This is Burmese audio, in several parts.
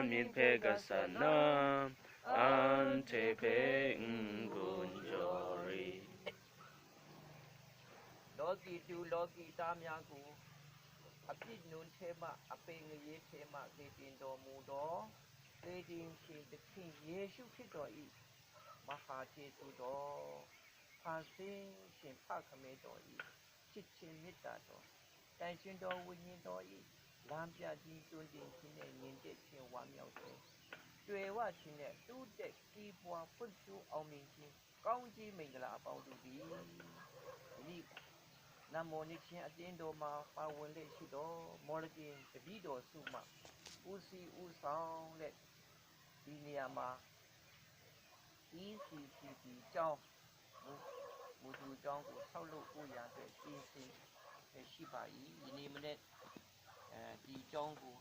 Amipekasana Antepengunjori. Logi tu logi tamyaku Apit nun tema apeng ye tema ketin do mudo ketin shin the king Yeshu kito i Maha Jesu do Pansing shin pakame do i Chichin mita do Tanshin do winyin do i Lampia jin tun din chine ninde chin wamyao chin တွေ့ဝချင်းနဲ့တိုးတက်ကြီးပွားဖွံ့ဖြိုးအောင်မြင်ခြင်းကောင်းကြီးမင်္ဂလာအပေါင်းတို့သည်ဒီနေ့နမောနိချင်းအတင်းတော်မှာပါဝင်လက်ရှိတော်မော်လကင်တပည့်တော်စုမှဦးစီးဦးဆောင်လက်ဒီနေရာမှာ ECCP ကျောင်းမူသူကျောင်းကိုဆောက်လုပ်ဖို့ရတဲ့ပြင်ဆင်ရှိပါ၏ဒီနေ့မနေ့ဒီကျောင်းကို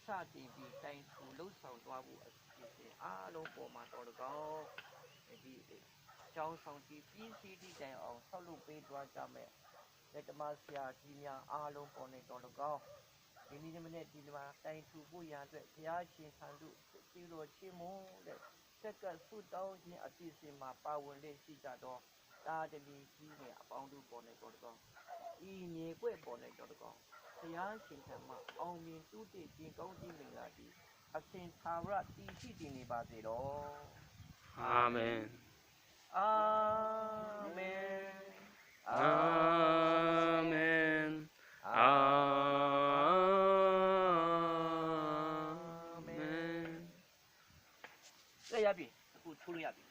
စတင်ပြီးတိုင်ထူလှုပ်ဆောင်သွားဖို့အစီအစဉ်အားလုံးပေါ်မှာတော်၎င်းဒီကျောင်းဆောင်တီးပြည်စည်းသည့်တိုင်အောင်ဆောက်လုပ်ပေးသွားကြမယ်လက်တမဆရာကြီးများအားလုံးပေါ်နေတော်၎င်းဒီနေ့မနေ့ဒီမှာတိုင်ထူဖို့ရအတွက်ဘုရားရှင်ထံသို့ပြုတော်ချီးမွမ်းတဲ့ဆက်ကဆုတောင်းခြင်းအစီအစဉ်မှာပါဝင်လက်ရှိကြတော့တာတမီကြီးနဲ့အပေါင်းတို့ပေါ်နေတော်၎င်းဤမြေကွက်ပေါ်နေတော်၎င်းဘုရားရှင်ထံမှအောင်မြင်တူးတည်ခြင်းကောင်းခြင်းမင်္ဂလာသည်အစဉ်သာဝရတည်ရှိတည်နေပါစေတော့အာမင်အာမင်အာမင်အာမင်ဆက်ရပြီအခုထိုးလို့ရပြီ